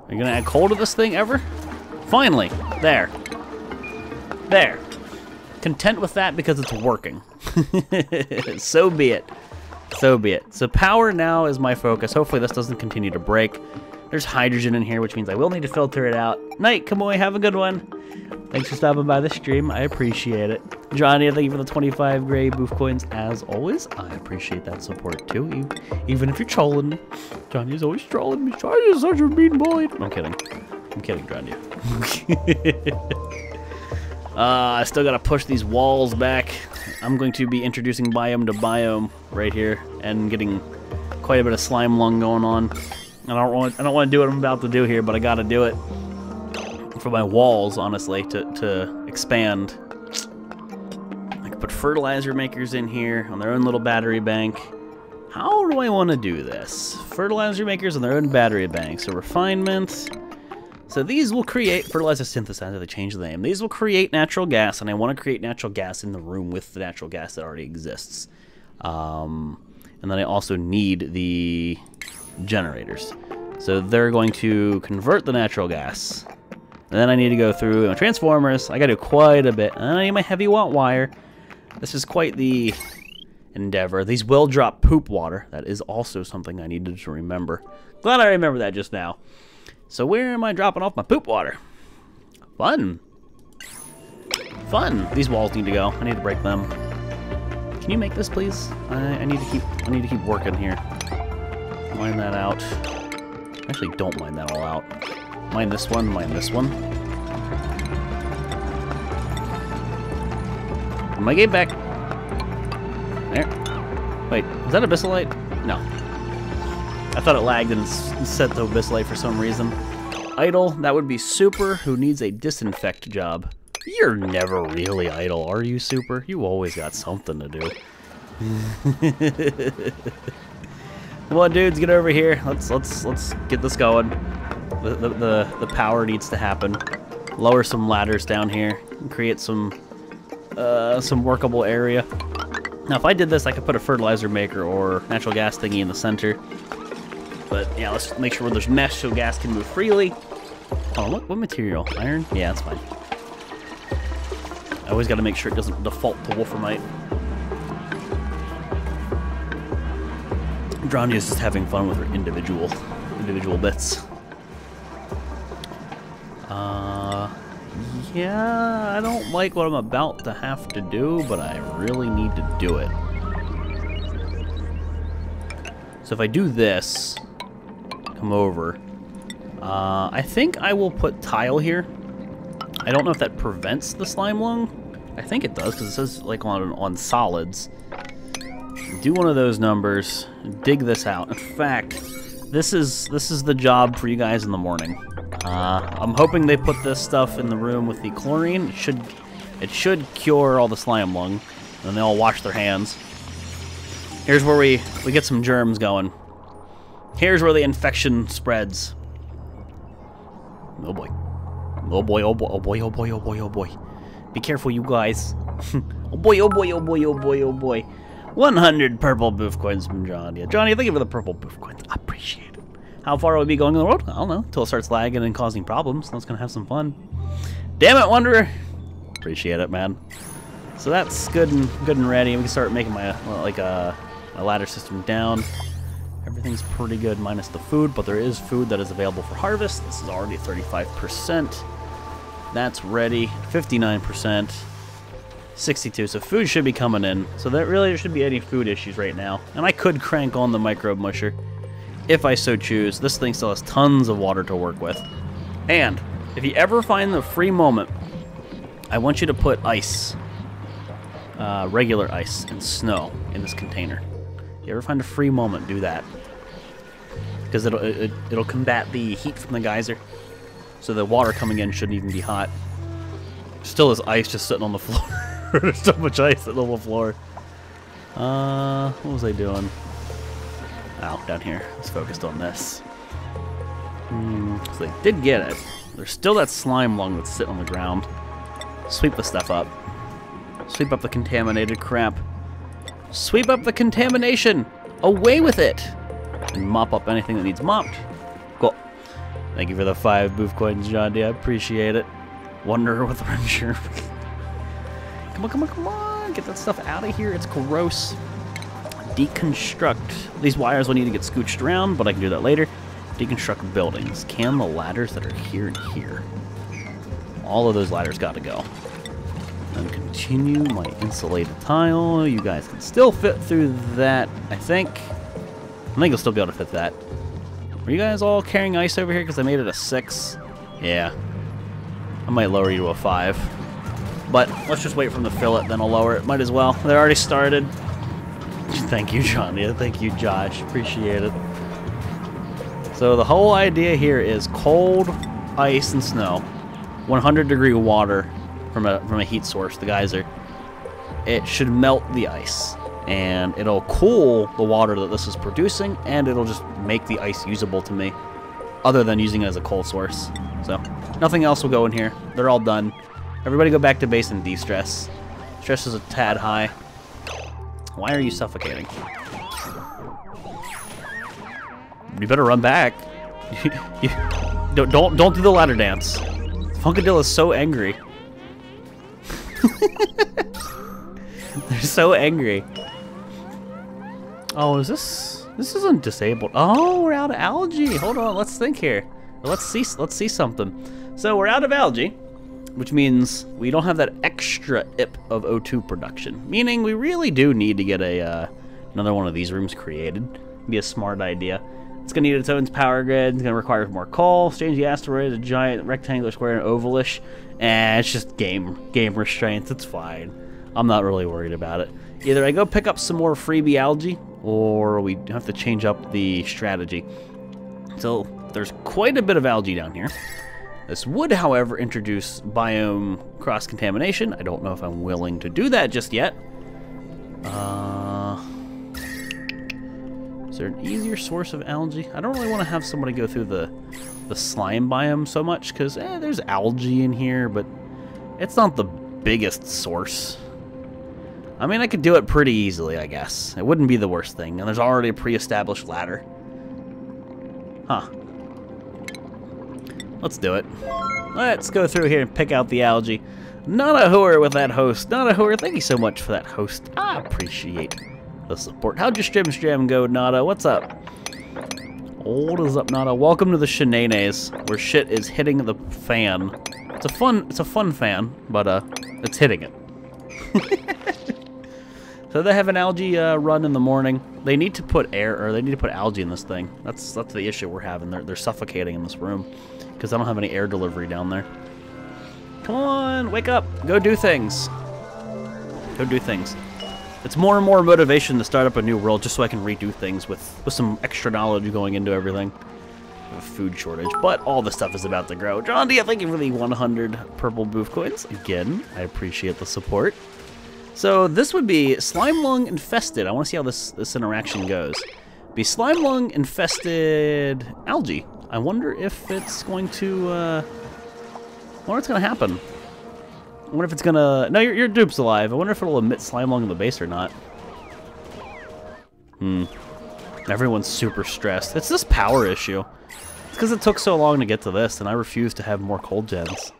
Are you gonna add coal to this thing ever? Finally! There. There. Content with that because it's working. So be it. So be it. So power now is my focus. Hopefully this doesn't continue to break. There's hydrogen in here, which means I will need to filter it out. Night, Kamoy, have a good one. Thanks for stopping by the stream. I appreciate it. Johnny, thank you for the 25 gray boof coins. As always, I appreciate that support too. Even if you're trolling me. Johnny's always trolling me. Johnny is such a mean boy. I'm kidding. I'm kidding, Johnny. I still gotta push these walls back. I'm going to be introducing biome to biome right here and getting quite a bit of slime lung going on. I don't want to do what I'm about to do here, but I gotta do it for my walls, honestly, to expand. I could put fertilizer makers in here on their own little battery bank. How do I want to do this? Fertilizer makers on their own battery bank. So refinement. So these will create fertilizer synthesizer. They changed the name. These will create natural gas, and I want to create natural gas in the room with the natural gas that already exists. And then I also need the generators. So they're going to convert the natural gas. And then I need to go through my transformers. I got to do quite a bit. And I need my heavy watt wire. This is quite the endeavor. These will drop poop water. That is also something I needed to remember. Glad I remember that just now. So where am I dropping off my poop water? Fun. Fun. These walls need to go. I need to break them. Can you make this, please? I need to keep working here. Mine that out. Actually, don't mine that all out. Mine this one. Mine this one. Am I getting back? There. Wait, is that abyssalite? No. I thought it lagged and set to abyssalite for some reason. Idle, that would be Super, who needs a disinfect job. You're never really idle, are you, Super? You always got something to do. Come on, dudes, get over here. Let's get this going. The power needs to happen. Lower some ladders down here and create some workable area. Now, if I did this, I could put a fertilizer maker or natural gas thingy in the center. But yeah, let's make sure there's mesh so gas can move freely. Oh, what material? Iron? Yeah, that's fine. I always got to make sure it doesn't default to wolframite. Dronia's just having fun with her individual bits. Yeah, I don't like what I'm about to have to do, but I really need to do it. So if I do this, come over, I think I will put tile here. I don't know if that prevents the slime lung. I think it does, because it says like on solids. Do one of those numbers, dig this out. In fact, this is the job for you guys in the morning. I'm hoping they put this stuff in the room with the chlorine. It should cure all the slime lung, and then they all wash their hands. Here's where we get some germs going. Here's where the infection spreads. Oh boy. Oh boy, oh boy, oh boy, oh boy, oh boy, oh boy. Be careful, you guys. Oh boy, oh boy, oh boy, oh boy, oh boy. 100 purple boof coins from Johnny. Johnny, thank you for the purple boof coins. I appreciate it. How far will we be going on the road? I don't know. Until it starts lagging and causing problems. That's going to have some fun. Damn it, Wanderer. Appreciate it, man. So that's good and ready. We can start making my my ladder system down. Everything's pretty good minus the food, but there is food that is available for harvest. This is already 35%. That's ready. 59%. 62. So food should be coming in. So that really shouldn't be any food issues right now. And I could crank on the microbe musher if I so choose. This thing still has tons of water to work with. And if you ever find the free moment, I want you to put ice, regular ice and snow in this container. If you ever find a free moment, do that. Because it'll combat the heat from the geyser. So the water coming in shouldn't even be hot. Still is ice just sitting on the floor. There's so much ice sitting on the floor. What was I doing? Oh, down here. Let's focus on this. So they did get it. There's still that slime lung that's sitting on the ground. Sweep the stuff up. Sweep up the contaminated crap. Sweep up the contamination. Away with it. And mop up anything that needs mopped. Cool. Thank you for the 5 booth coins, John D. I appreciate it. Wanderer with Ranger. Come on, come on, come on. Get that stuff out of here. It's gross. Deconstruct. These wires will need to get scooched around, but I can do that later. Deconstruct buildings. Can the ladders that are here and here. All of those ladders got to go. And continue my insulated tile. You guys can still fit through that, I think. I think you'll still be able to fit that. Are you guys all carrying ice over here because I made it a 6? Yeah. I might lower you to a 5. But let's just wait for them to fill it, then I'll lower it. Might as well. They already started. Thank you, John. Yeah, thank you, Josh. Appreciate it. So the whole idea here is cold ice and snow, 100-degree water from a heat source, the geyser. It should melt the ice, and it'll cool the water that this is producing, and it'll just make the ice usable to me, other than using it as a cold source. So nothing else will go in here. They're all done. Everybody go back to base and de-stress. Stress is a tad high. Why are you suffocating? You better run back. Don't do the ladder dance. Funkadilla is so angry. They're so angry. Oh, is this? This isn't disabled. Oh, we're out of algae. Hold on, let's think here. Let's see something. So we're out of algae, which means we don't have that extra IP of O2 production. Meaning we really do need to get a another one of these rooms created. Be a smart idea. It's going to need its own power grid. It's going to require more coal. Change the asteroid, a giant rectangular, square, and ovalish. And it's just game restraints. It's fine. I'm not really worried about it. Either I go pick up some more freebie algae, or we have to change up the strategy. So there's quite a bit of algae down here. This would, however, introduce biome cross-contamination. I don't know if I'm willing to do that just yet. Is there an easier source of algae? I don't really want to have somebody go through the slime biome so much, because there's algae in here, but it's not the biggest source. I mean, I could do it pretty easily, I guess. It wouldn't be the worst thing, and there's already a pre-established ladder. Huh. Let's do it. Let's go through here and pick out the algae. Not a hooer with that host. Not a hooer. Thank you so much for that host. I appreciate the support. How'd your stream go, Nada? What's up? What is up, Nada? Welcome to the shenanigans, where shit is hitting the fan. It's a fun fan, but it's hitting it. So they have an algae run in the morning. They need to put algae in this thing. That's the issue we're having. They're suffocating in this room because I don't have any air delivery down there. Come on, wake up, go do things. Go do things. It's more and more motivation to start up a new world just so I can redo things with some extra knowledge going into everything. A food shortage, but all the stuff is about to grow. John D, thank you for the 100 purple booth coins. Again, I appreciate the support. So this would be slime lung infested. I want to see how this interaction goes. Be slime lung infested algae. I wonder if it's going to. I wonder what's going to happen. I wonder if it's going to. No, your dupe's alive. I wonder if it'll emit slime lung in the base or not. Everyone's super stressed. It's this power issue. It's because it took so long to get to this, and I refuse to have more cold gens.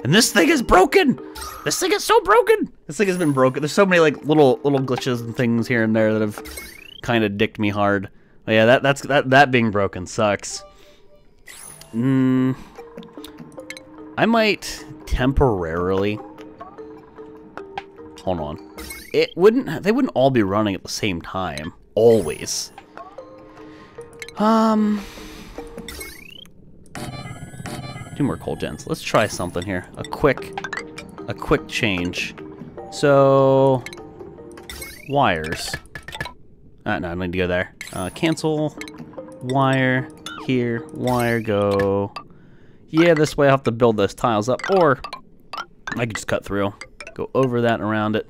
And this thing is broken! This thing is so broken! This thing has been broken. There's so many like little glitches and things here and there that have kind of dicked me hard. But yeah, that being broken sucks. I might temporarily. Hold on. They wouldn't all be running at the same time. Always. Two more cold gens. Let's try something here. A quick change. So wires. No, I need to go there. Cancel. Wire here. Wire go. Yeah, this way I have to build those tiles up, or I could just cut through, go over that and around it.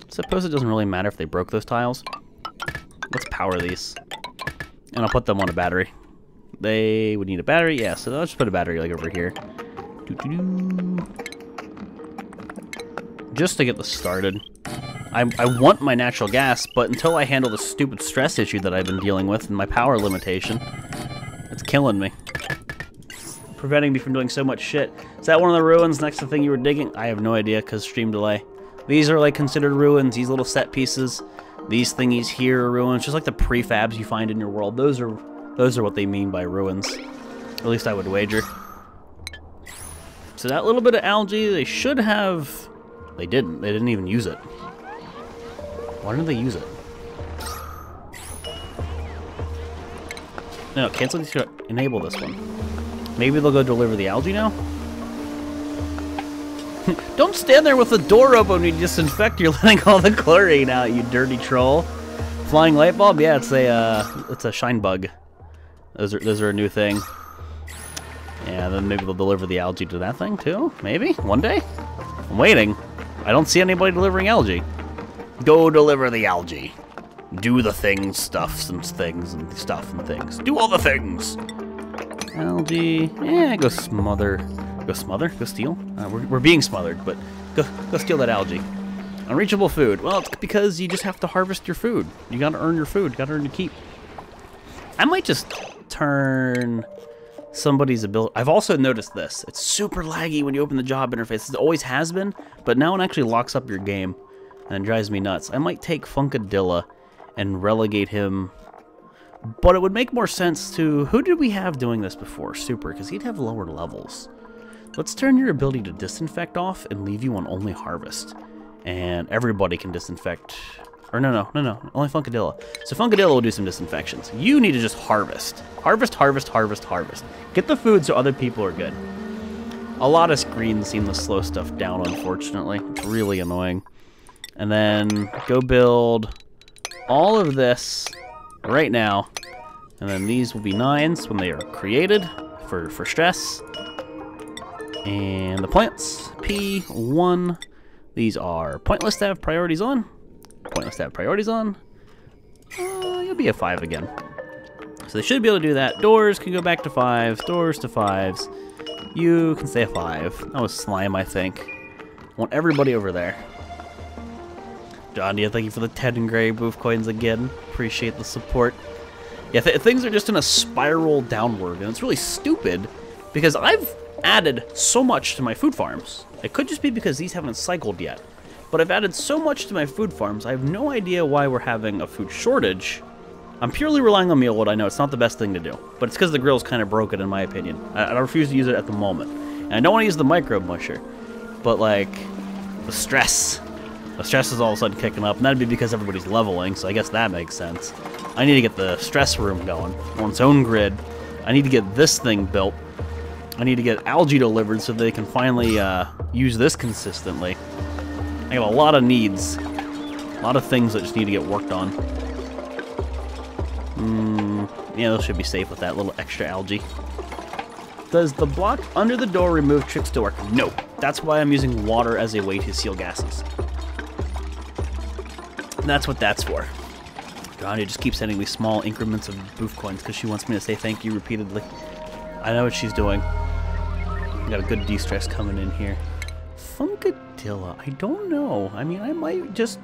Suppose it doesn't really matter if they broke those tiles. Let's power these, and I'll put them on a battery. They would need a battery, yeah, so I'll just put a battery like over here. Just to get this started. I want my natural gas, but until I handle the stupid stress issue that I've been dealing with and my power limitation, it's killing me. Preventing me from doing so much shit. Is that one of the ruins next to the thing you were digging? I have no idea, because stream delay. These are, like, considered ruins, these little set pieces. These thingies here are ruins, just like the prefabs you find in your world. Those are what they mean by ruins. At least I would wager. So that little bit of algae, they should have... They didn't. They didn't even use it. Why didn't they use it? No, cancel this to enable this one. Maybe they'll go deliver the algae now? Don't stand there with the door open when you disinfect. You're letting all the chlorine out, you dirty troll. Flying light bulb? Yeah, it's a shine bug. Those are a new thing. Yeah, then maybe they'll deliver the algae to that thing too? Maybe? One day? I'm waiting. I don't see anybody delivering algae. Go deliver the algae. Do the things, stuffs and things and stuff and things. Do all the things. Algae. Yeah, go smother. Go smother? Go steal? We're being smothered, but go steal that algae. Unreachable food. Well, it's because you just have to harvest your food. You gotta earn your food. You gotta earn your keep. I might just turn somebody's ability. I've also noticed this. It's super laggy when you open the job interface. It always has been, but now it actually locks up your game and it drives me nuts. I might take Funkadilla and relegate him, but it would make more sense to... Who did we have doing this before? Super, because he'd have lower levels. Let's turn your ability to disinfect off and leave you on only harvest. And everybody can disinfect... Or no, only Funkadilla. So Funkadilla will do some disinfections. You need to just harvest. Harvest, harvest, harvest, harvest. Get the food so other people are good. A lot of screens seem to slow stuff down, unfortunately. It's really annoying. And then go build all of this right now. And then these will be 9s when they are created for stress. And the plants, P1. These are pointless to have priorities on. Pointless to have priorities on. You'll be a 5 again. So they should be able to do that. Doors can go back to 5s. Doors to 5s. You can stay a 5. That was slime, I think. Want everybody over there. John, thank you for the 10 and gray booth coins again. Appreciate the support. Yeah, things are just in a spiral downward, and it's really stupid because I've added so much to my food farms. It could just be because these haven't cycled yet. But I've added so much to my food farms, I have no idea why we're having a food shortage. I'm purely relying on mealwood. I know it's not the best thing to do, but it's because the grill's kind of broken in my opinion. I refuse to use it at the moment. And I don't want to use the micro musher, but like, the stress is all of a sudden kicking up, and that'd be because everybody's leveling, so I guess that makes sense. I need to get the stress room going on its own grid. I need to get this thing built. I need to get algae delivered so they can finally use this consistently. I have a lot of needs. A lot of things that just need to get worked on. Yeah, those should be safe with that little extra algae. Does the block under the door remove tricks to work? No. That's why I'm using water as a way to seal gases. And that's what that's for. Grania just keeps sending me small increments of booth coins because she wants me to say thank you repeatedly. I know what she's doing. Got a good de-stress coming in here. Funkadilla, I don't know. I mean, I might just...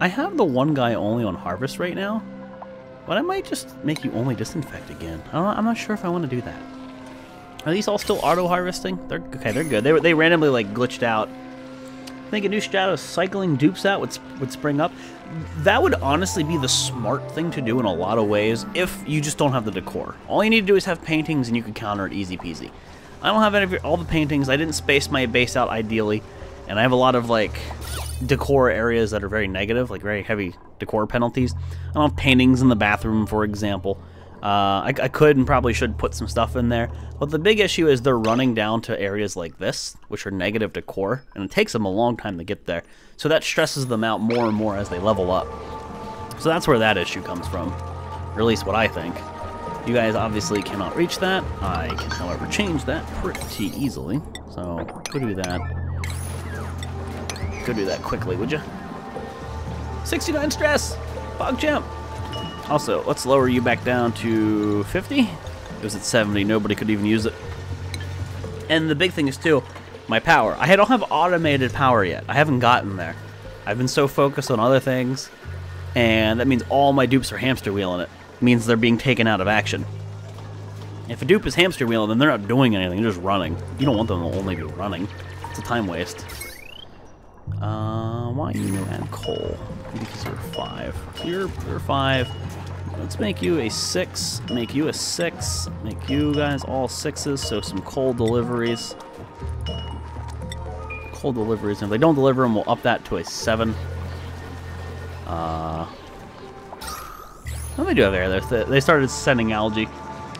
I have the one guy only on harvest right now, but I might just make you only disinfect again. I'm not sure if I want to do that. Are these all still auto-harvesting? They're good. They randomly, like, glitched out. I think a new Shadow cycling dupes out would spring up. That would honestly be the smart thing to do in a lot of ways if you just don't have the decor. All you need to do is have paintings and you can counter it easy peasy. I don't have all the paintings. I didn't space my base out ideally, and I have a lot of like decor areas that are very negative, like very heavy decor penalties. I don't have paintings in the bathroom, for example. I could and probably should put some stuff in there, but the big issue is they're running down to areas like this, which are negative decor, and it takes them a long time to get there. So that stresses them out more and more as they level up. So that's where that issue comes from, or at least what I think. You guys obviously cannot reach that. I can, however, change that pretty easily. So go do that. Go do that quickly, would you? 69 stress! PogChamp! Also, let's lower you back down to 50. It was at 70. Nobody could even use it. And the big thing is, too, my power. I don't have automated power yet. I haven't gotten there. I've been so focused on other things, and that means all my dupes are hamster wheeling it. It means they're being taken out of action. If a dupe is hamster wheeling, then they're not doing anything, they're just running. You don't want them to only be running. It's a time waste. Why you no add coal? Because you're 5. So you're 5. Let's make you a 6, make you a 6, make you guys all 6s, so some coal deliveries. Coal deliveries, and if they don't deliver them, we'll up that to a 7. What do they do over there? They started sending algae.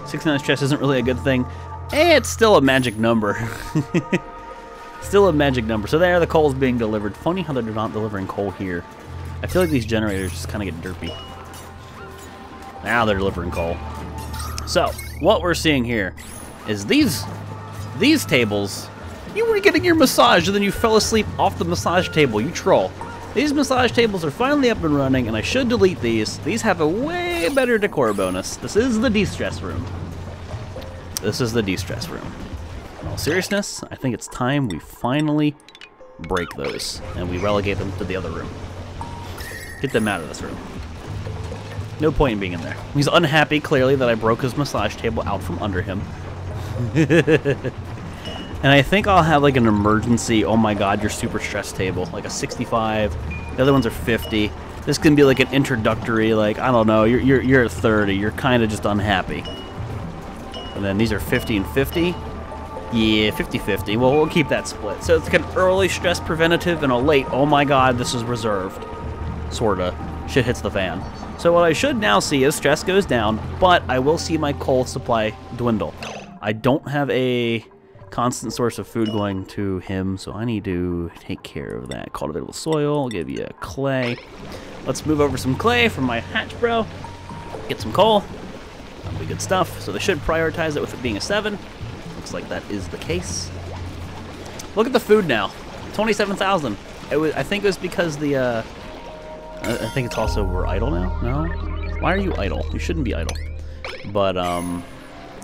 69 stress isn't really a good thing. It's still a magic number. Still a magic number. So there, the coal's being delivered. Funny how they're not delivering coal here. I feel like these generators just kind of get derpy. Now they're delivering coal. So, what we're seeing here is these tables. You were getting your massage and then you fell asleep off the massage table, you troll. These massage tables are finally up and running, and I should delete these. These have a way better decor bonus. This is the de-stress room. This is the de-stress room. In all seriousness, I think it's time we finally break those, and we relegate them to the other room. Get them out of this room. No point in being in there. He's unhappy, clearly, that I broke his massage table out from under him. And I think I'll have like an emergency, oh my god, you're super stressed table. Like a 65. The other ones are 50. This can be like an introductory, like, I don't know, you're at 30. You're kind of just unhappy. And then these are 50 and 50. Yeah, 50-50. Well, we'll keep that split. So it's like an early stress preventative and a late, oh my god, this is reserved. Sorta. Shit hits the fan. So what I should now see is stress goes down, but I will see my coal supply dwindle. I don't have a constant source of food going to him, so I need to take care of that. Cultivatable soil, I'll give you a clay. Let's move over some clay from my hatch bro. Get some coal. That'll be good stuff. So they should prioritize it with it being a 7. Looks like that is the case. Look at the food now. 27,000. I think it was because the I think it's also we're idle now. No? Why are you idle? You shouldn't be idle. But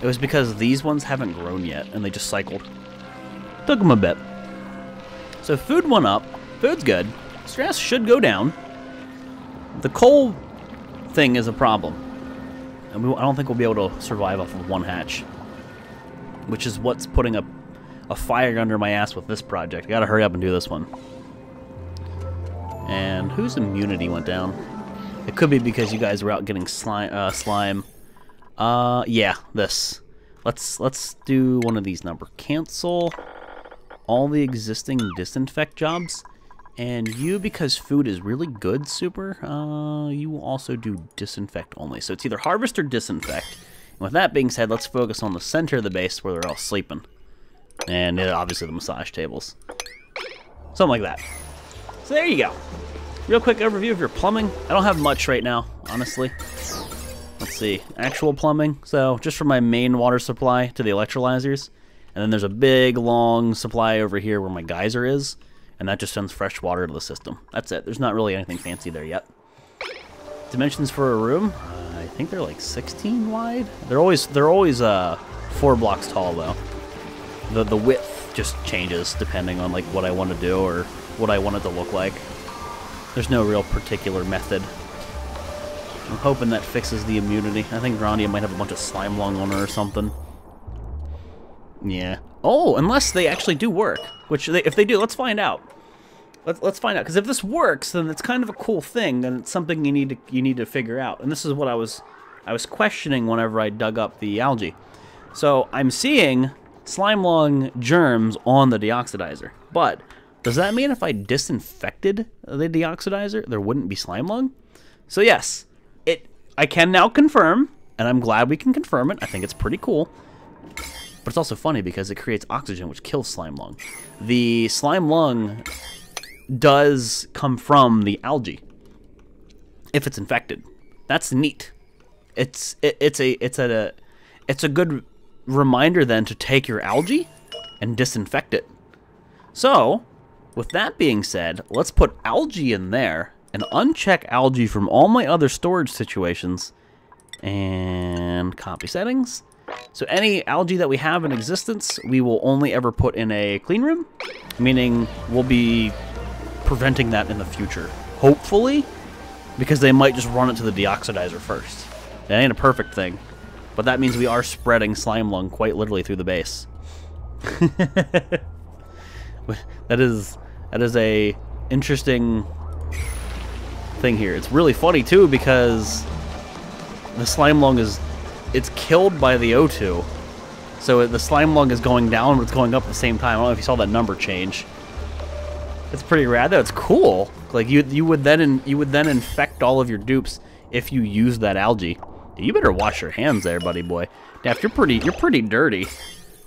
it was because these ones haven't grown yet, and they just cycled. Took them a bit. So food went up. Food's good. Stress should go down. The coal thing is a problem. And I don't think we'll be able to survive off of one hatch. Which is what's putting a fire under my ass with this project. I gotta hurry up and do this one. And whose immunity went down? It could be because you guys were out getting slime. Yeah, this. Let's do one of these number. Cancel all the existing disinfect jobs. And you, because food is really good, super, you will also do disinfect only. So it's either harvest or disinfect. And with that being said, let's focus on the center of the base where they're all sleeping. And obviously the massage tables. Something like that. So there you go. Real quick overview of your plumbing. I don't have much right now, honestly. Let's see. Actual plumbing. So just from my main water supply to the electrolyzers. And then there's a big, long supply over here where my geyser is. And that just sends fresh water to the system. That's it. There's not really anything fancy there yet. Dimensions for a room. I think they're like 16 wide. They're always 4 blocks tall though. The width just changes depending on like what I want to do or what I want it to look like. There's no real particular method. I'm hoping that fixes the immunity. I think Grandia might have a bunch of slime lung on her or something. Yeah. Oh, unless they actually do work. Which, if they do, let's find out. Let's find out. Because if this works, then it's kind of a cool thing. Then it's something you need to figure out. And this is what I was questioning whenever I dug up the algae. So I'm seeing slime lung germs on the deoxidizer. But does that mean if I disinfected the deoxidizer, there wouldn't be slime lung? So yes, I can now confirm, and I'm glad we can confirm it. I think it's pretty cool. But it's also funny because it creates oxygen, which kills slime lung. The slime lung does come from the algae if it's infected. That's neat. It's a good reminder then to take your algae and disinfect it. So, with that being said, let's put algae in there and uncheck algae from all my other storage situations and copy settings. So any algae that we have in existence, we will only ever put in a clean room, meaning we'll be preventing that in the future. Hopefully, because they might just run it to the deoxidizer first. It ain't a perfect thing, but that means we are spreading slime lung quite literally through the base. That is a interesting thing here. It's really funny too because the slime lung it's killed by the O2, so the slime lung is going down, but it's going up at the same time. I don't know if you saw that number change. It's pretty rad though. It's cool. Like you would then infect all of your dupes if you use that algae. You better wash your hands there, buddy boy. Daft, you're pretty dirty.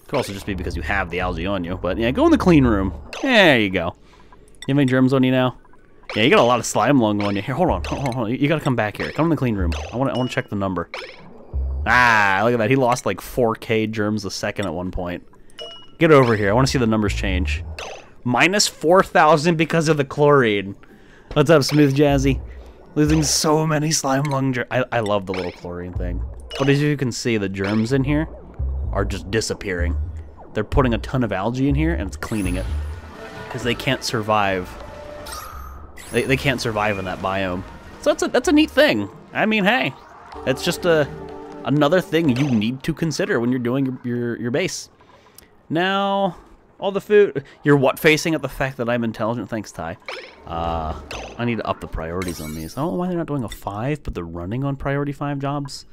Could also just be because you have the algae on you. But yeah, go in the clean room. There you go. You have any germs on you now? Yeah, you got a lot of slime lung on you. Here, hold on. You gotta come back here. Come in the clean room. I want to check the number. Ah, look at that. He lost like 4K germs a second at one point. Get over here. I want to see the numbers change. Minus 4,000 because of the chlorine. What's up, Smooth Jazzy? Losing so many slime lung germs. I love the little chlorine thing. But as you can see, the germs in here are just disappearing. They're putting a ton of algae in here, and it's cleaning it. Because they can't survive. They can't survive in that biome. So that's a neat thing. I mean, hey, it's just another thing you need to consider when you're doing your base. Now, all the food. You're what-facing at the fact that I'm intelligent? Thanks, Ty. I need to up the priorities on these. I don't know why they're not doing a 5, but they're running on priority 5 jobs.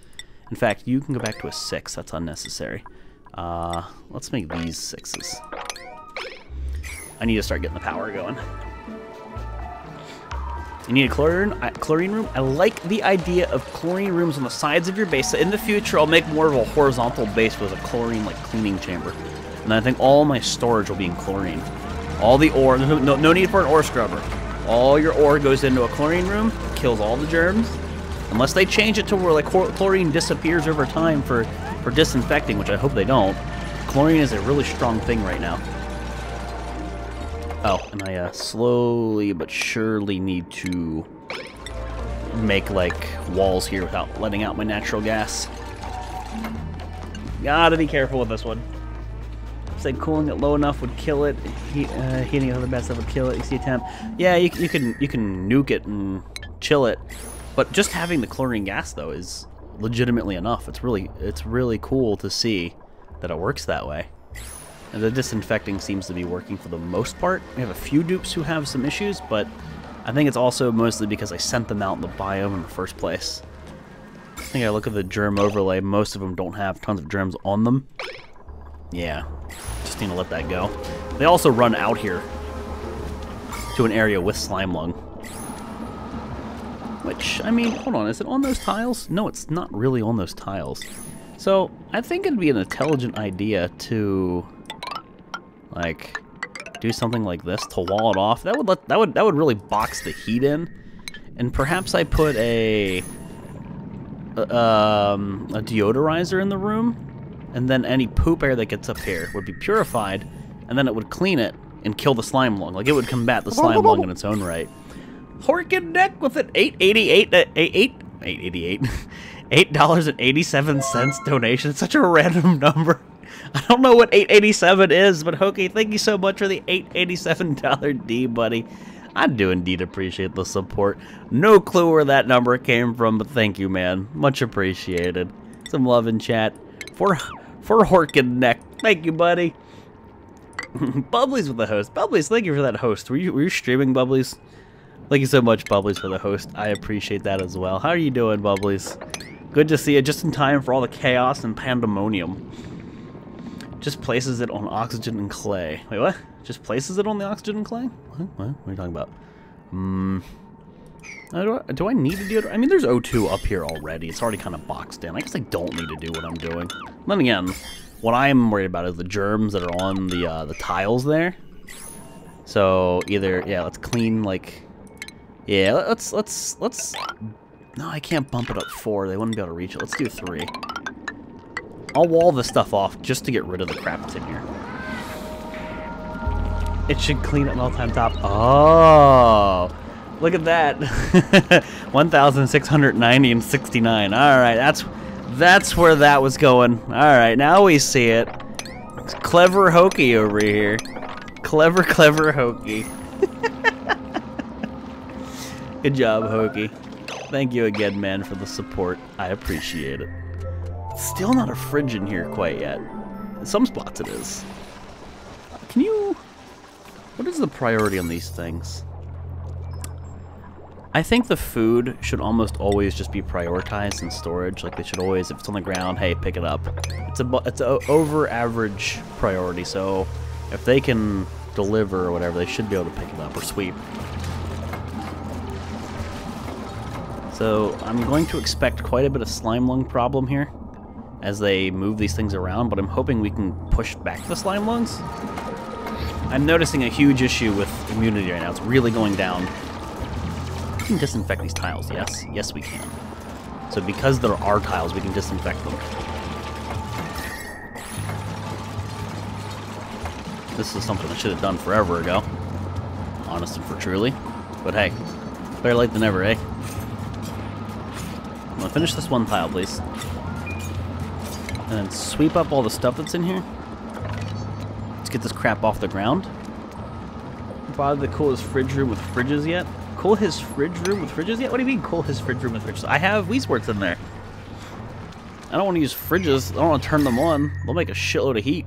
In fact, you can go back to a 6. That's unnecessary. Let's make these 6s. I need to start getting the power going. You need a chlorine room? I like the idea of chlorine rooms on the sides of your base. So in the future, I'll make more of a horizontal base with a chlorine cleaning chamber. And then I think all my storage will be in chlorine. All the ore, no need for an ore scrubber. All your ore goes into a chlorine room, kills all the germs. Unless they change it to where like chlorine disappears over time for disinfecting, which I hope they don't. Chlorine is a really strong thing right now. Oh, and I slowly but surely need to make like walls here without letting out my natural gas. Gotta be careful with this one. Say cooling it low enough would kill it. Heating it to the best that would kill it. You see a temp. Yeah, you can nuke it and chill it, but just having the chlorine gas though is legitimately enough. It's really cool to see that it works that way. And the disinfecting seems to be working for the most part. We have a few dupes who have some issues, but I think it's also mostly because I sent them out in the biome in the first place. I think I look at the germ overlay, most of them don't have tons of germs on them. Yeah, just need to let that go. They also run out here to an area with slime lung. Which, I mean, hold on, is it on those tiles? No, it's not really on those tiles. So, I think it'd be an intelligent idea to like do something like this to wall it off. That would really box the heat in. And perhaps I put a deodorizer in the room, and then any poop air that gets up here would be purified, and then it would clean it and kill the slime lung. Like it would combat the slime lung in its own right. Horkin Neck with an $8.87 donation. It's such a random number. I don't know what 887 is, but Hokey, thank you so much for the $887 D, buddy. I do indeed appreciate the support. No clue where that number came from, but thank you, man. Much appreciated. Some love in chat for Horkin Neck. Thank you, buddy. Bubblies with the host. Bubblies, thank you for that host. Were you streaming, Bubblies? Thank you so much, Bubblies, for the host. I appreciate that as well. How are you doing, Bubblies? Good to see you just in time for all the chaos and pandemonium. Just places it on oxygen and clay. Wait, what? Just places it on the oxygen and clay? What are you talking about? Do I need to do it? I mean, there's O2 up here already. It's already kind of boxed in. I guess I don't need to do what I'm doing. Then again, what I'm worried about is the germs that are on the tiles there. So either, yeah, let's clean like, yeah, let's. No, I can't bump it up 4. They wouldn't be able to reach it. Let's do 3. I'll wall this stuff off just to get rid of the crap that's in here. It should clean at an all-time top. Oh, look at that. 1,690 and 69. All right, that's where that was going. All right, now we see it. Clever Hokey over here. Clever Hokey. Good job, Hokey. Thank you again, man, for the support. I appreciate it. Still not a fridge in here quite yet. In some spots it is. Can you... What is the priority on these things? I think the food should almost always just be prioritized in storage. Like, they should always, if it's on the ground, hey, pick it up. It's a over average priority, so if they can deliver or whatever, they should be able to pick it up or sweep. So I'm going to expect quite a bit of slime lung problem here as they move these things around, but I'm hoping we can push back the slime lungs. I'm noticing a huge issue with immunity right now. It's really going down. We can disinfect these tiles, yes? Yes, we can. So because there are tiles, we can disinfect them. This is something I should have done forever ago. Honest and for truly. But hey, better late than never, eh? I'm gonna finish this one tile, please. And then sweep up all the stuff that's in here. Let's get this crap off the ground. Bothered to cool his fridge room with fridges yet? Cool his fridge room with fridges yet? What do you mean cool his fridge room with fridges? I have Weesports in there. I don't want to use fridges. I don't want to turn them on. They'll make a shitload of heat.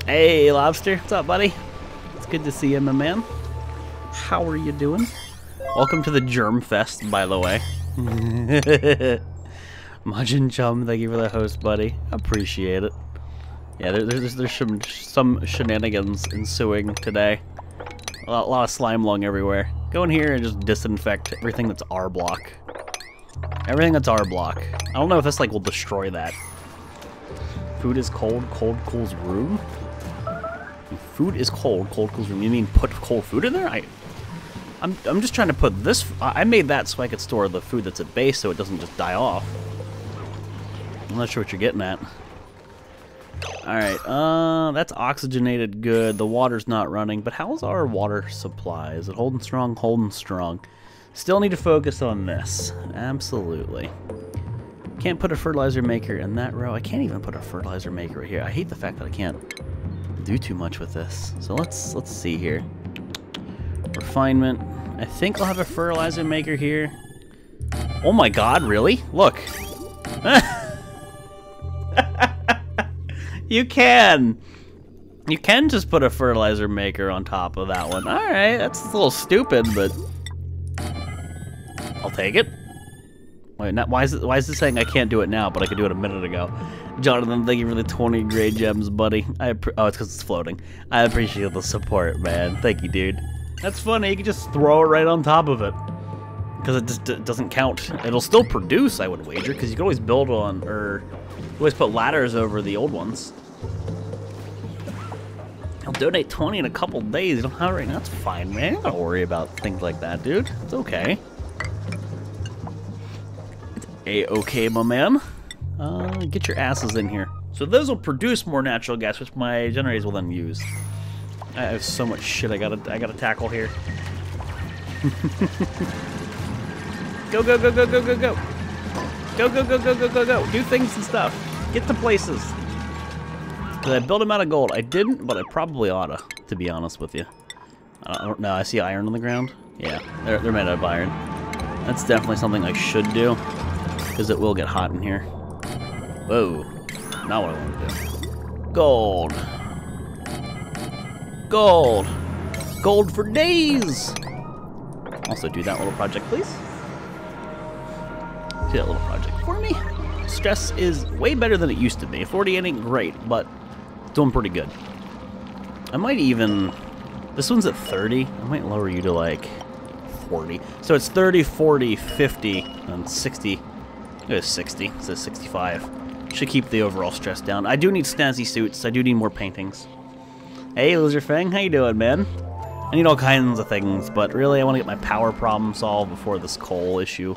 Hey, Lobster. What's up, buddy? It's good to see you, my man. How are you doing? Welcome to the Germ Fest, by the way. Majin Chum, thank you for the host, buddy. Appreciate it. Yeah, there's some shenanigans ensuing today. A lot of slime lung everywhere. Go in here and just disinfect everything that's R block. Everything that's R block. I don't know if this like will destroy that. Food is cold, cold cools room? Food is cold, cold cools room. You mean put cold food in there? I'm just trying to put this... I made that so I could store the food that's at base so it doesn't just die off. I'm not sure what you're getting at. Alright, that's oxygenated good. The water's not running, but how's our water supply? Is it holding strong? Holding strong. Still need to focus on this. Absolutely. Can't put a fertilizer maker in that row. I can't even put a fertilizer maker right here. I hate the fact that I can't do too much with this. So let's see here. Refinement. I think I'll have a fertilizer maker here. Oh my god, really? Look. You can just put a fertilizer maker on top of that one. Alright, that's a little stupid, but I'll take it. Wait, why is it saying I can't do it now, but I could do it a minute ago? Jonathan, thank you for the 20 gray gems, buddy. Oh, it's because it's floating. I appreciate the support, man. Thank you, dude. That's funny. You can just throw it right on top of it. Because it just doesn't count. It'll still produce, I would wager, because you can always build on, or always put ladders over the old ones. I'll donate 20 in a couple days. You don't have it right now. That's fine, man. Don't worry about things like that, dude. It's okay. It's A-okay, my man. Get your asses in here. So those will produce more natural gas, which my generators will then use. I have so much shit I gotta tackle here. Go, go, go, go, go, go, go. Go, go, go, go, go, go, go. Do things and stuff. Get to places. Did I build them out of gold? I didn't, but I probably oughta, to be honest with you. I don't know. I see iron on the ground. Yeah, they're made out of iron. That's definitely something I should do, because it will get hot in here. Whoa. Not what I want to do. Gold. Gold. Gold for days. Also do that little project, please. Do that little project for me. Stress is way better than it used to be. 48 ain't great, but doing pretty good. I might even... This one's at 30. I might lower you to like 40. So it's 30, 40, 50, and 60. It's 60. It says 65. Should keep the overall stress down. I do need snazzy suits. I do need more paintings. Hey, Loser Fang. How you doing, man? I need all kinds of things, but really I want to get my power problem solved before this coal issue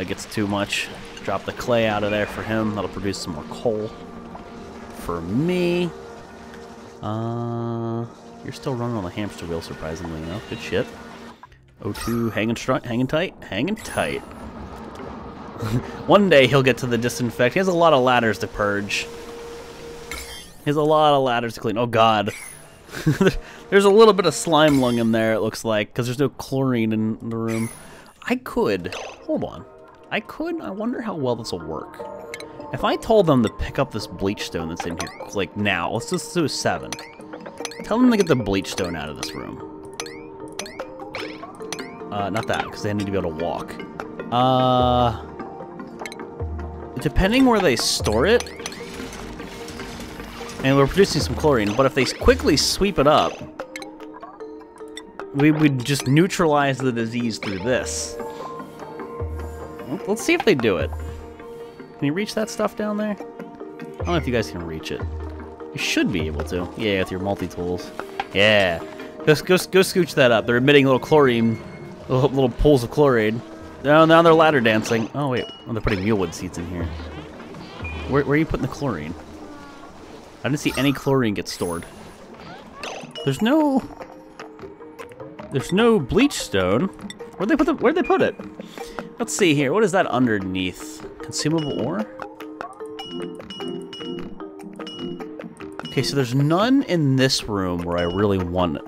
gets too much. Drop the clay out of there for him. That'll produce some more coal. For me... You're still running on the hamster wheel, surprisingly enough. Good shit. O2 hanging tight? Hanging tight. One day he'll get to the disinfect. He has a lot of ladders to purge. He has a lot of ladders to clean. Oh god. There's a little bit of slime lung in there, it looks like, because there's no chlorine in the room. I could... Hold on. I wonder how well this will work. If I told them to pick up this bleach stone that's in here, like now, let's just do 7. Tell them to get the bleach stone out of this room. Not that, because they need to be able to walk. Depending where they store it, and we're producing some chlorine, but if they quickly sweep it up, we would just neutralize the disease through this. Let's see if they do it. Can you reach that stuff down there? I don't know if you guys can reach it. You should be able to. Yeah, with your multi-tools. Yeah. Go scooch that up. They're emitting little chlorine, little pools of chlorine. Now they're ladder dancing. Oh, wait. Oh, they're putting mulewood seeds in here. Where are you putting the chlorine? I didn't see any chlorine get stored. There's no bleach stone. Where'd they put it? Let's see here. What is that underneath? Consumable ore? Okay, so there's none in this room where I really want it.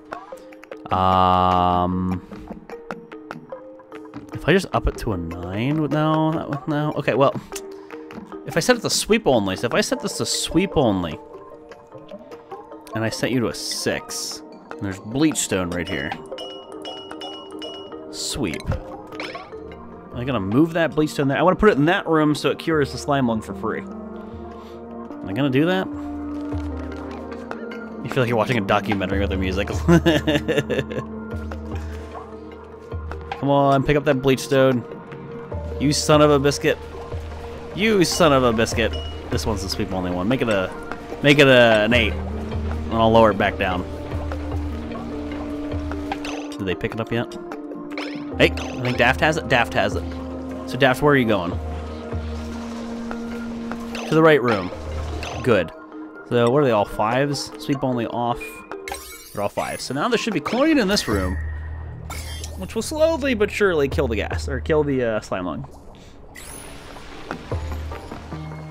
If I just up it to a 9, no. Okay, well, if I set it to sweep only, so if I set this to sweep only, and I set you to a 6, and there's bleach stone right here. Sweep. I'm gonna move that bleach stone there. I want to put it in that room so it cures the slime lung for free. Am I gonna do that? You feel like you're watching a documentary with the music. Come on, pick up that bleach stone. You son of a biscuit. You son of a biscuit. This one's the sweep only one. Make it an 8. And I'll lower it back down. Did they pick it up yet? Hey, I think Daft has it. Daft has it. So Daft, where are you going? To the right room. Good. So what are they, all 5s? Sweep only off. They're all 5s. So now there should be chlorine in this room, which will slowly but surely kill the gas, or kill the slime lung.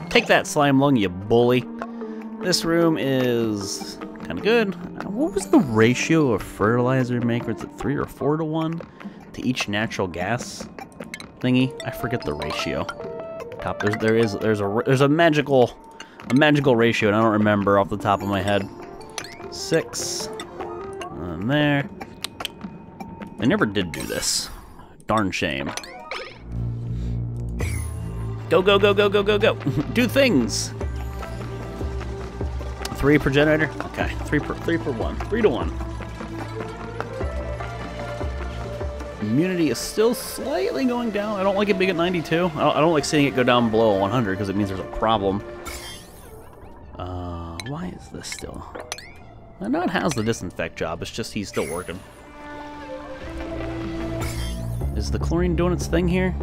Take that, slime lung, you bully. This room is kind of good. What was the ratio of fertilizer maker? Is it 3 or 4 to 1 to each natural gas thingy? I forget the ratio. Top, there's a magical ratio, and I don't remember off the top of my head. 6, and there. I never did do this. Darn shame. Go, go, go, go, go, go, go. Do things. 3 per generator? Okay, 3 per 1. 3 to 1. Immunity is still slightly going down. I don't like it being at 92. I don't like seeing it go down below 100 because it means there's a problem. Why is this still? I know it has the disinfect job. It's just he's still working. Is the chlorine doing its thing here?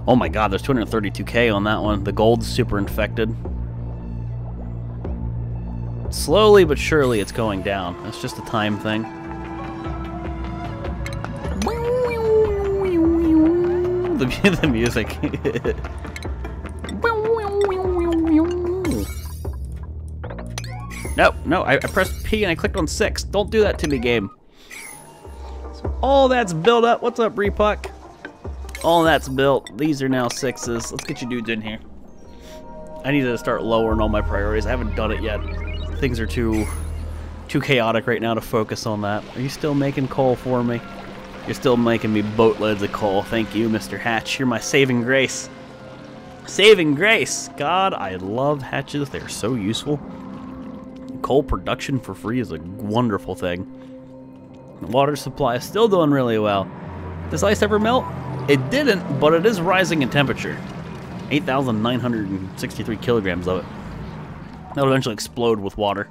Oh my god, there's 232k on that one. The gold's super infected. Slowly but surely it's going down. It's just a time thing. The music. No, I pressed P and I clicked on 6. Don't do that to me, game. So all that's built up. What's up, Repuck? All that's built. These are now 6s. Let's get you dudes in here. I need to start lowering all my priorities. I haven't done it yet. Things are too chaotic right now to focus on that. Are you still making coal for me? You're still making me boatloads of coal. Thank you, Mr. Hatch. You're my saving grace. Saving grace! God, I love hatches. They're so useful. Coal production for free is a wonderful thing. The water supply is still doing really well. Does ice ever melt? It didn't, but it is rising in temperature. 8,963 kilograms of it. That'll eventually explode with water.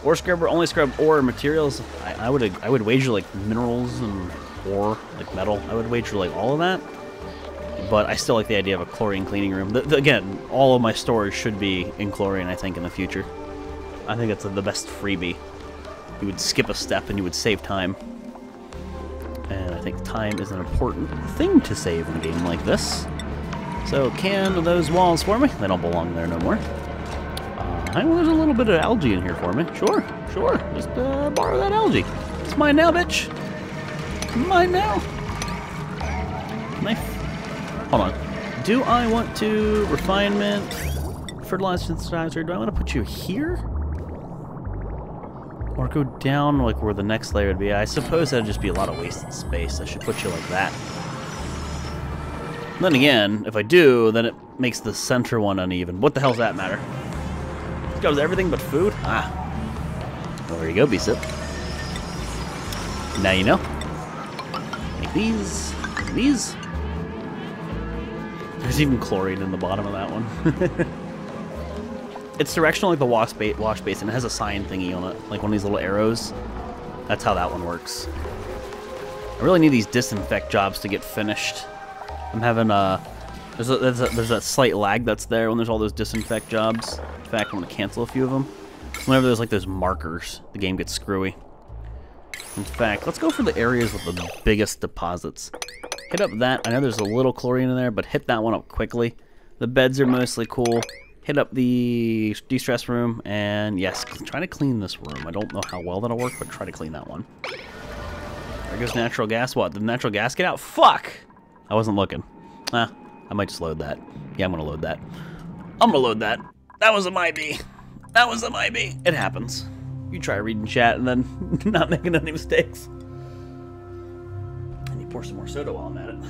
Ore scrubber only scrub ore and materials. I would wager like minerals and ore, like metal. I would wager like all of that. But I still like the idea of a chlorine cleaning room. Again, all of my storage should be in chlorine, I think, in the future. I think it's the best freebie. You would skip a step and you would save time. And I think time is an important thing to save in a game like this. So can those walls for me? They don't belong there no more. Well, there's a little bit of algae in here for me. Sure, Sure, just borrow that algae. It's mine now, bitch. Mine now. Knife. Hold on. Do I want to refinement, fertilizer, synthesizer? Do I want to put you here? Or go down like where the next layer would be? I suppose that'd just be a lot of wasted space. I should put you like that. Then again, if I do, then it makes the center one uneven. What the hell does that matter? This goes everything but food? Ah. Well, there you go, B-Sip. Now you know. Make these. These. There's even chlorine in the bottom of that one. It's directional like the wash basin. It has a sign thingy on it, like one of these little arrows. That's how that one works. I really need these disinfect jobs to get finished. I'm having there's that slight lag that's there when there's all those disinfect jobs. In fact, I'm gonna cancel a few of them. Whenever there's like those markers, the game gets screwy. In fact, let's go for the areas with the biggest deposits. Hit up that. I know there's a little chlorine in there, but hit that one up quickly. The beds are mostly cool. Hit up the de-stress room, and yes, try to clean this room. I don't know how well that'll work, but try to clean that one. There goes natural gas. What? Did natural gas get out? Fuck! I wasn't looking. I might just load that. Yeah, I'm gonna load that. I'm gonna load that. That was a maybe. That was a maybe. It happens. You try reading chat and then not making any mistakes. I need to pour some more soda while I'm at it.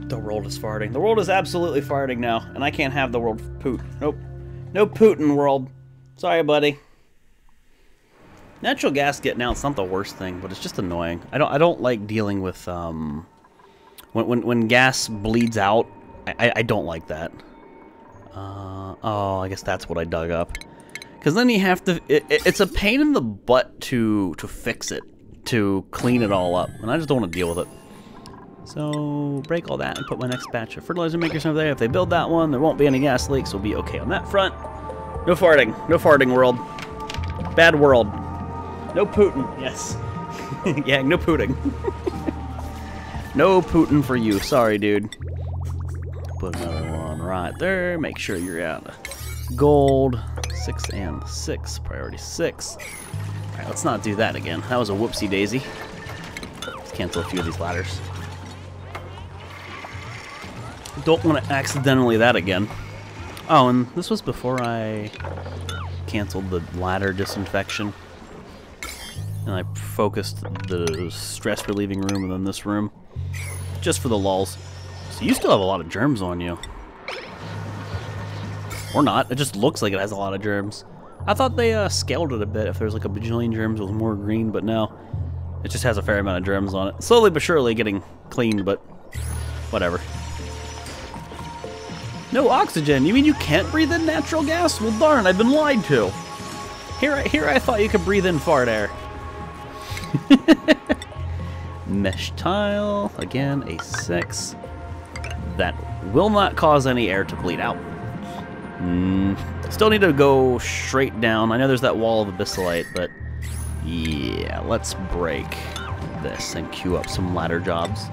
The world is farting. The world is absolutely farting now, and I can't have the world poot. Nope. No Putin world. Sorry, buddy. Natural gas getting out, it's not the worst thing, but it's just annoying. I don't like dealing with when gas bleeds out. I don't like that. Oh, I guess that's what I dug up. Because then you have to. It's a pain in the butt to fix it, to clean it all up, and I just don't want to deal with it. So break all that and put my next batch of fertilizer makers over there. If they build that one, there won't be any gas leaks. We'll be okay on that front. No farting. No farting, world. Bad world. No Putin. Yes. Yeah, no Putin. No Putin for you. Sorry, dude. Put another one right there. Make sure you're out of gold. 6 and 6. Priority 6. Alright, let's not do that again. That was a whoopsie daisy. Let's cancel a few of these ladders. Don't want to accidentally that again. Oh, and this was before I canceled the ladder disinfection. And I focused the stress relieving room and then this room. Just for the lulz. So you still have a lot of germs on you. Or not. It just looks like it has a lot of germs. I thought they scaled it a bit. If there's like a bajillion germs, it was more green. But no. It just has a fair amount of germs on it. Slowly but surely getting cleaned, but whatever. No oxygen. You mean you can't breathe in natural gas? Well, darn, I've been lied to. Here I thought you could breathe in fart air. Mesh tile. Again, a 6. That will not cause any air to bleed out. Still need to go straight down. I know there's that wall of abyssalite, but yeah, let's break this and queue up some ladder jobs.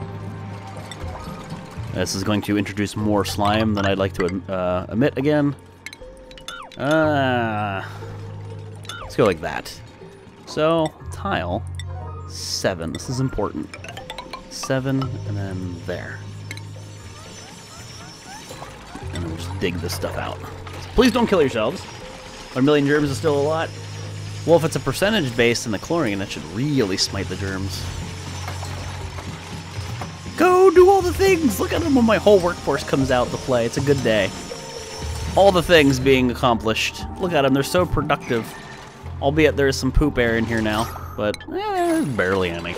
This is going to introduce more slime than I'd like to emit again. Let's go like that. So, tile 7. This is important. 7, and then there. And then we'll just dig this stuff out. So please don't kill yourselves. 1 million germs is still a lot. Well, if it's a percentage based in the chlorine, that should really smite the germs. Go do all the things! Look at them when my whole workforce comes out to play. It's a good day. All the things being accomplished. Look at them, they're so productive. Albeit there's some poop air in here now, but there's barely any.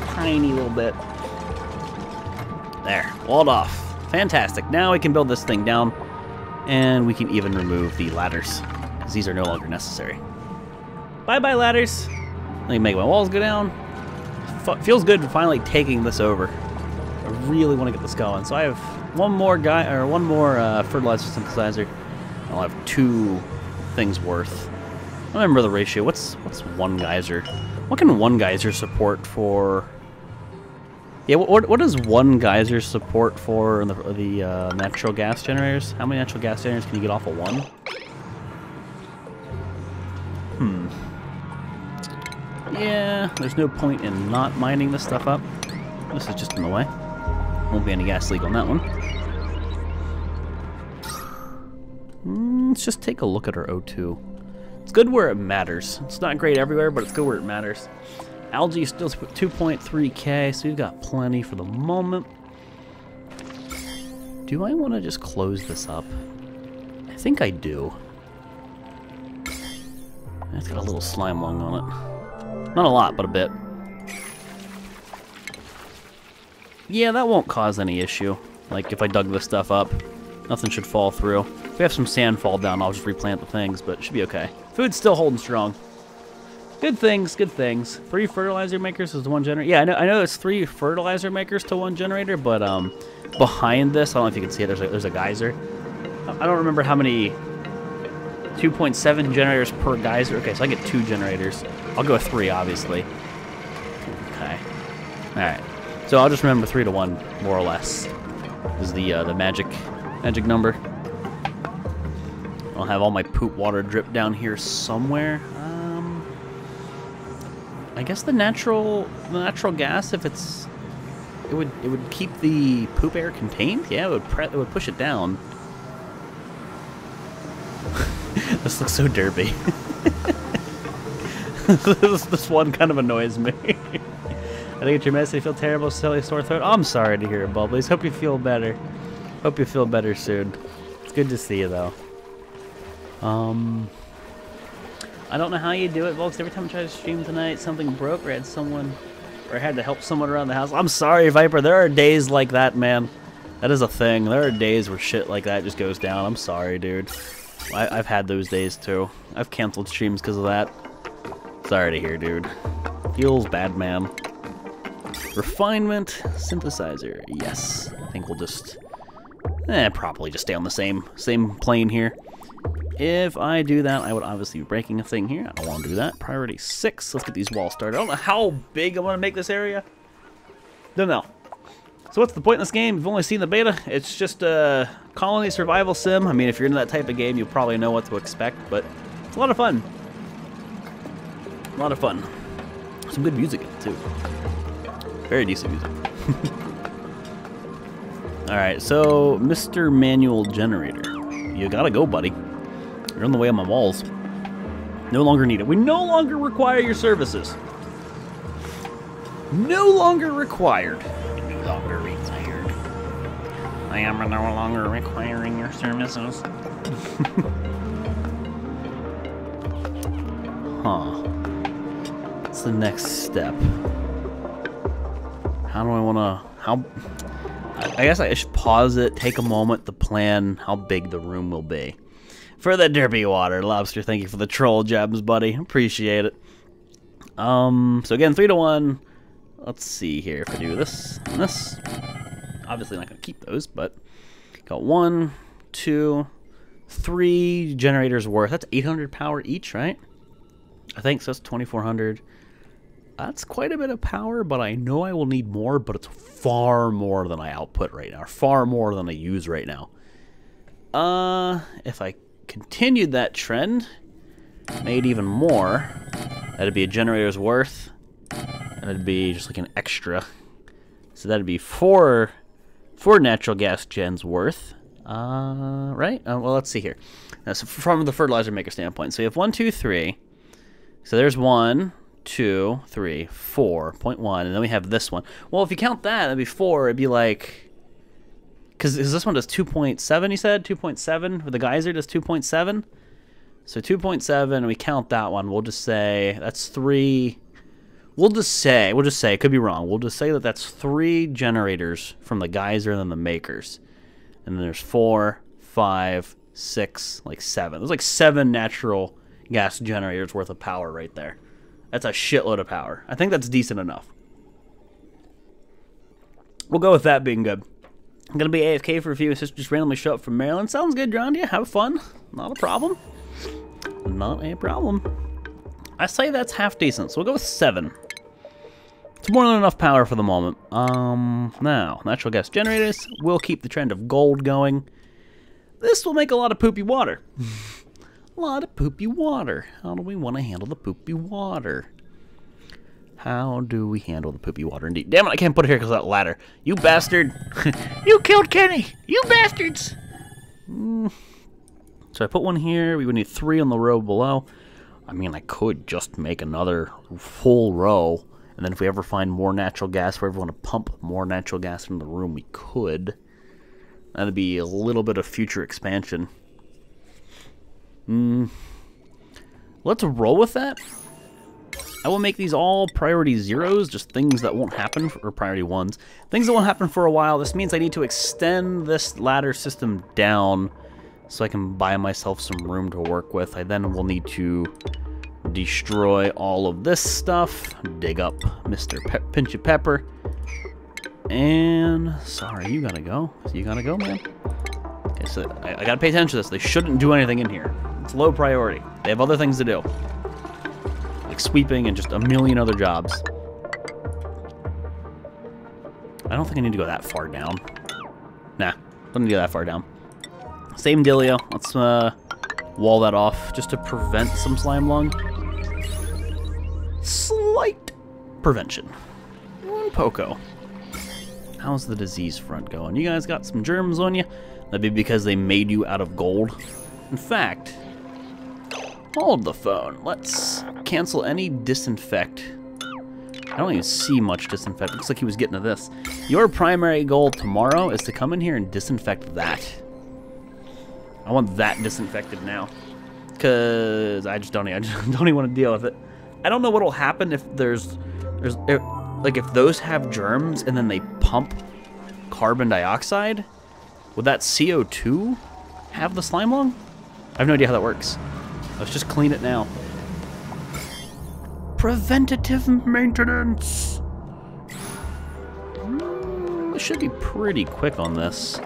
Tiny little bit. There, walled off. Fantastic. Now we can build this thing down, and we can even remove the ladders, because these are no longer necessary. Bye-bye, ladders. Let me make my walls go down. Feels good finally taking this over. I really want to get this going. So I have one more fertilizer synthesizer. I'll have 2 things worth. I don't remember the ratio. What's one geyser? What can one geyser support for? Yeah, what does one geyser support for in the natural gas generators? How many natural gas generators can you get off of one? Yeah, there's no point in not mining this stuff up. This is just in the way. Won't be any gas leak on that one. Let's just take a look at our O2. It's good where it matters. It's not great everywhere, but it's good where it matters. Algae still 2.3k, so we've got plenty for the moment. Do I want to just close this up? I think I do. It's got a little slime lung on it. Not a lot, but a bit. Yeah, that won't cause any issue. Like, if I dug this stuff up, nothing should fall through. If we have some sand fall down, I'll just replant the things, but it should be okay. Food's still holding strong. Good things, good things. 3 fertilizer makers is 1 generator. Yeah, I know there's 3 fertilizer makers to 1 generator, but behind this, I don't know if you can see it, there's a geyser. I don't remember how many 2.7 generators per geyser. Okay, so I get 2 generators. I'll go with 3, obviously. Okay. Alright. So I'll just remember 3 to 1, more or less. Is the magic number. I'll have all my poop water drip down here somewhere. I guess the natural gas, if it would keep the poop air contained. Yeah, it would push it down. This looks so derpy. this one kind of annoys me. I think it's your mess. You feel terrible, silly, sore throat. Oh, I'm sorry to hear it, Bubblies. Hope you feel better. Hope you feel better soon. It's good to see you, though. I don't know how you do it, Volx. Every time I try to stream tonight, something broke or I had to help someone around the house. I'm sorry, Viper. There are days like that, man. That is a thing. There are days where shit like that just goes down. I'm sorry, dude. I've had those days, too. I've canceled streams because of that. Sorry to hear, dude. Feels bad, man. Refinement, synthesizer. Yes. I think we'll just... probably just stay on the same plane here. If I do that, I would obviously be breaking a thing here. I don't want to do that. Priority 6. Let's get these walls started. I don't know how big I want to make this area. Don't know. So what's the point in this game? You've only seen the beta. It's just a colony survival sim. I mean, if you're into that type of game, you probably know what to expect, but it's a lot of fun. A lot of fun. Some good music in it, too. Very decent music. Alright, so Mr. Manual Generator. You gotta go, buddy. You're in the way of my walls. No longer needed. We no longer require your services. No longer required. No longer retired. I am no longer requiring your services. Huh. What's the next step? How do I want to... I guess I should pause it, take a moment to plan how big the room will be. For the derpy water, Lobster, thank you for the troll gems, buddy. Appreciate it. So again, 3 to 1. Let's see here if I do this and this. Obviously not going to keep those, but got 1, 2, 3 generators worth. That's 800 power each, right? I think so. That's 2,400. That's quite a bit of power, but I know I will need more, but it's far more than I output right now. Far more than I use right now. If I continued that trend, made even more, that'd be a generator's worth, and it'd be just like an extra. So that'd be 4 natural gas gens worth. Right? Well, let's see here. So from the fertilizer maker standpoint. So you have 1, 2, 3. So there's 1, 2, 3, 4.1, and then we have this one. Well, if you count that, that'd be 4. It'd be like... Because this one does 2.7, you said? 2.7? Or the geyser does 2.7? So 2.7, and we count that one. We'll just say that's 3... We'll just say, it could be wrong. We'll just say that that's 3 generators from the geyser and then the makers. And then there's 4, 5, 6, like 7. There's like 7 natural gas generators worth of power right there. That's a shitload of power. I think that's decent enough. We'll go with that being good. I'm going to be AFK for a few. Sisters just randomly show up from Maryland. Sounds good, John. Yeah, have fun. Not a problem. Not a problem. I say that's half decent, so we'll go with 7. It's more than enough power for the moment. Now, natural gas generators will keep the trend of gold going. This will make a lot of poopy water. A lot of poopy water. How do we want to handle the poopy water? How do we handle the poopy water indeed? Damn it, I can't put it here because of that ladder. You bastard! You killed Kenny! You bastards! So I put one here. We would need 3 on the row below. I mean, I could just make another full row. And then if we ever find more natural gas, if we ever want to pump more natural gas into the room, we could. That'd be a little bit of future expansion. Let's roll with that. I will make these all priority 0s, just things that won't happen, or priority 1s. Things that won't happen for a while. This means I need to extend this ladder system down so I can buy myself some room to work with. I then will need to destroy all of this stuff, dig up Mr. Pinch of Pepper, and sorry, you gotta go. You gotta go, man. Okay, so I gotta pay attention to this. They shouldn't do anything in here. It's low priority. They have other things to do, like sweeping and just a million other jobs. I don't think I need to go that far down. Nah, don't need to go that far down. Same dealio. Let's wall that off just to prevent some slime lung. Slight prevention. One poco. How's the disease front going? You guys got some germs on you? That'd be because they made you out of gold. In fact, hold the phone. Let's cancel any disinfect. I don't even see much disinfect. Looks like he was getting to this. Your primary goal tomorrow is to come in here and disinfect that. I want that disinfected now, because I just don't even want to deal with it. I don't know what'll happen if like if those have germs and then they pump carbon dioxide. Would that CO2 have the slime lung? I have no idea how that works. Let's just clean it now. Preventative maintenance. It should be pretty quick on this.